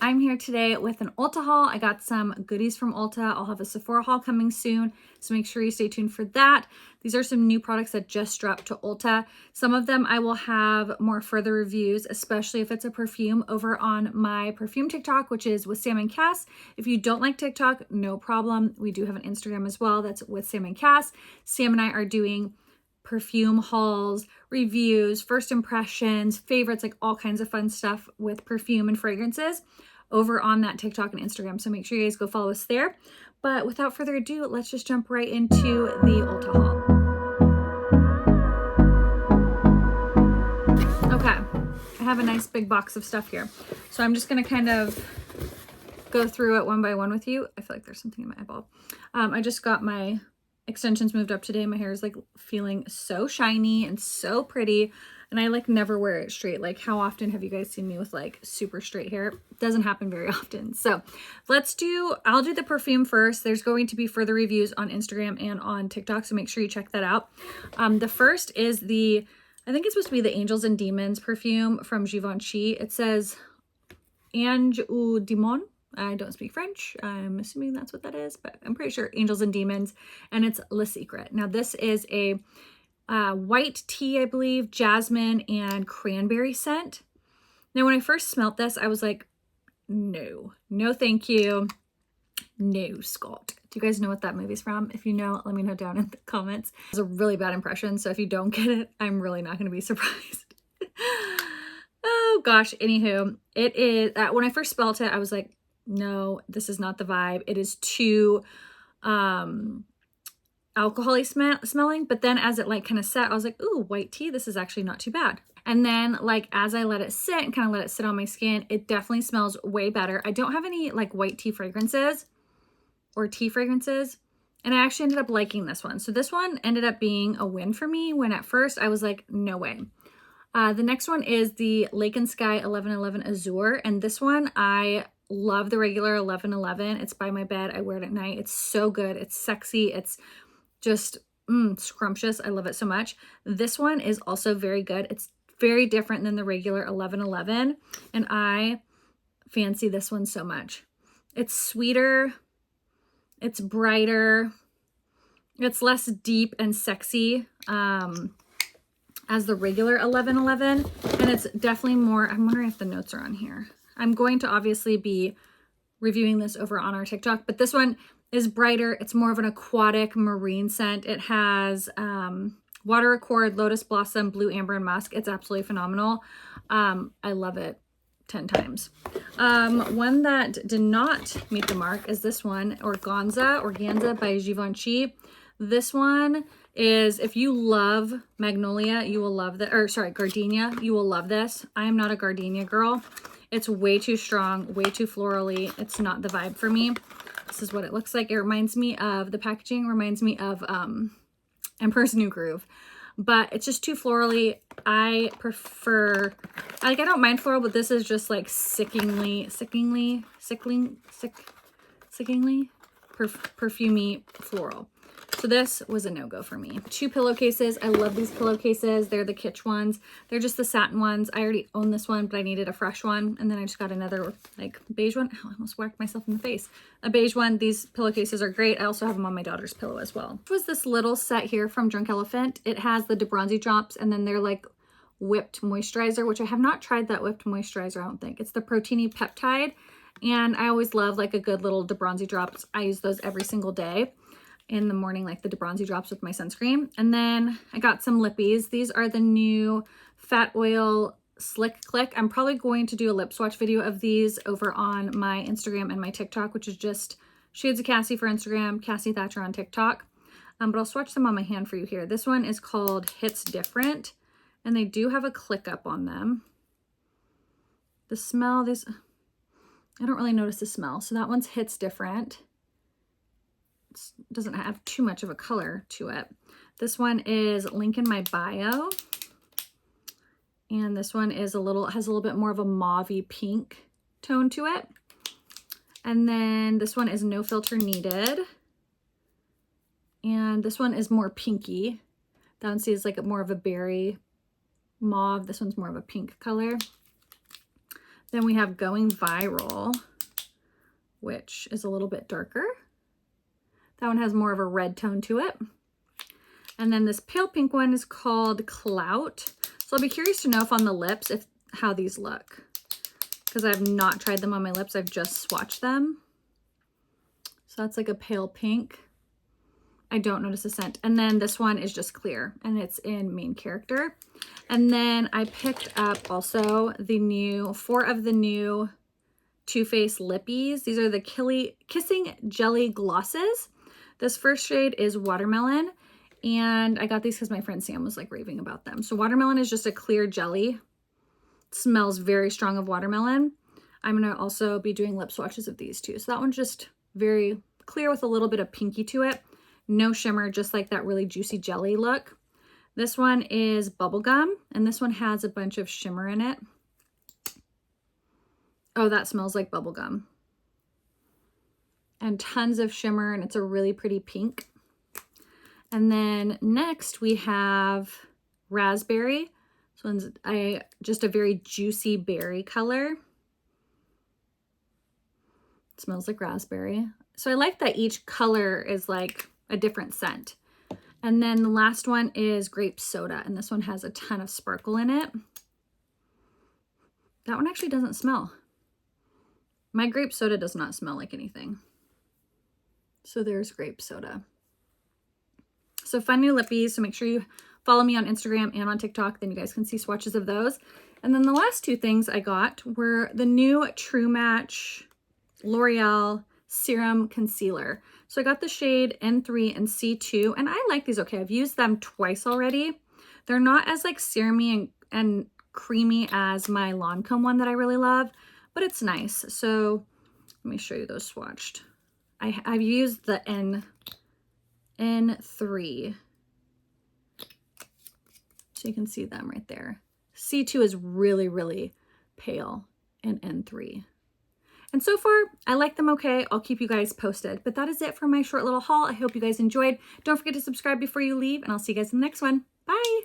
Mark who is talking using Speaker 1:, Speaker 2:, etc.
Speaker 1: I'm here today with an Ulta haul. I got some goodies from Ulta. I'll have a Sephora haul coming soon, so make sure you stay tuned for that. These are some new products that just dropped to Ulta. Some of them I will have more further reviews, especially if it's a perfume, over on my perfume TikTok, which is with Sam and Cass. If you don't like TikTok, no problem. We do have an Instagram as well that's with Sam and Cass. Sam and I are doing perfume hauls, reviews, first impressions, favorites, like all kinds of fun stuff with perfume and fragrances over on that TikTok and Instagram. So make sure you guys go follow us there. But without further ado, let's just jump right into the Ulta haul. Okay, I have a nice big box of stuff here. So I'm just gonna kind of go through it one by one with you. I feel like there's something in my eyeball. I just got my extensions moved up today. My hair is like feeling so shiny and so pretty, and I like never wear it straight. Like, how often have you guys seen me with like super straight hair? It doesn't happen very often. So I'll do the perfume first. There's going to be further reviews on Instagram and on TikTok, so make sure you check that out. The first is I think it's supposed to be the Angels and Demons perfume from Givenchy. It says Ange ou Demon. I don't speak French. I'm assuming that's what that is, but I'm pretty sure Angels and Demons, and it's Le Secret. Now this is a white tea, I believe, jasmine and cranberry scent. Now when I first smelled this, I was like, no thank you, no Scott. Do you guys know what that movie's from? If you know, let me know down in the comments. It was a really bad impression, so if you don't get it, I'm really not going to be surprised. Oh gosh, anywho, it is, when I first smelled it, I was like, no, this is not the vibe. It is too alcohol-y smelling. But then as it like kind of set, I was like, ooh, white tea, this is actually not too bad. And then like as I let it sit and kind of let it sit on my skin, it definitely smells way better. I don't have any like white tea fragrances or tea fragrances, and I actually ended up liking this one. So this one ended up being a win for me, when at first I was like, no way. The next one is the Lake and Sky 1111 Azure, and this one I love the regular 1111. It's by my bed. I wear it at night. It's so good. It's sexy. It's just scrumptious. I love it so much. This one is also very good. It's very different than the regular 1111, and I fancy this one so much. It's sweeter. It's brighter. It's less deep and sexy as the regular 1111, and it's definitely more, I'm wondering if the notes are on here. I'm going to obviously be reviewing this over on our TikTok, but this one is brighter. It's more of an aquatic marine scent. It has water accord, lotus blossom, blue amber, and musk. It's absolutely phenomenal. I love it 10 times. One that did not meet the mark is this one, Organza by Givenchy. This one is, if you love magnolia, you will love gardenia, you will love this. I am not a gardenia girl. It's way too strong, way too florally. It's not the vibe for me. This is what it looks like. It reminds me of, the packaging reminds me of Emperor's New Groove, but it's just too florally. I prefer, like, I don't mind floral, but this is just like sickingly perfumey floral. So this was a no-go for me. 2 pillowcases. I love these pillowcases. They're the kitsch ones. They're just the satin ones. I already own this one, but I needed a fresh one. And then I just got another like beige one. Oh, I almost whacked myself in the face. A beige one. These pillowcases are great. I also have them on my daughter's pillow as well. This was this little set here from Drunk Elephant. It has the DeBronzi drops, and then they're like whipped moisturizer, which I have not tried that whipped moisturizer, I don't think. It's the Proteini Peptide. And I always love like a good little DeBronzi drops. I use those every single day in the morning, like the DeBronzi drops with my sunscreen. And then I got some lippies. These are the new Fat Oil Slick Click. I'm probably going to do a lip swatch video of these over on my Instagram and my TikTok, which is just Shades of Cassie for Instagram, Cassie Thatcher on TikTok. But I'll swatch them on my hand for you here. This one is called Hits Different, and they do have a click up on them. The smell, I don't really notice the smell. So that one's Hits Different. Doesn't have too much of a color to it. This one is Link in My Bio, and this one is has a little bit more of a mauvey pink tone to it. And then this one is No Filter Needed, and this one is more pinky. That one sees like more of a berry mauve. This one's more of a pink color. Then we have Going Viral, which is a little bit darker. That one has more of a red tone to it. And then this pale pink one is called Clout. So I'll be curious to know if on the lips, how these look, because I've not tried them on my lips. I've just swatched them. So that's like a pale pink. I don't notice a scent. And then this one is just clear and it's in main character. And then I picked up also the 4 of the new Too Faced lippies. These are the Kissing Jelly Glosses. This first shade is Watermelon. And I got these because my friend Sam was like raving about them. So Watermelon is just a clear jelly. It smells very strong of watermelon. I'm going to also be doing lip swatches of these too. So that one's just very clear with a little bit of pinky to it. No shimmer, just like that really juicy jelly look. This one is Bubblegum, and this one has a bunch of shimmer in it. Oh, that smells like bubblegum. And tons of shimmer, and it's a really pretty pink. And then next we have Raspberry. This one's just a very juicy berry color. It smells like raspberry. So I like that each color is like a different scent. And then the last one is Grape Soda, and this one has a ton of sparkle in it. That one actually doesn't smell. My Grape Soda does not smell like anything. So there's Grape Soda. So fun new lippies, so make sure you follow me on Instagram and on TikTok, then you guys can see swatches of those. And then the last 2 things I got were the new True Match L'Oreal Serum Concealer. So I got the shade N3 and C2, and I like these okay. I've used them twice already. They're not as like serumy and creamy as my Lancome one that I really love, but it's nice. So let me show you those swatched. I've used the N3. So you can see them right there. C2 is really, really pale in N3. And so far, I like them okay. I'll keep you guys posted. But that is it for my short little haul. I hope you guys enjoyed. Don't forget to subscribe before you leave, and I'll see you guys in the next one. Bye!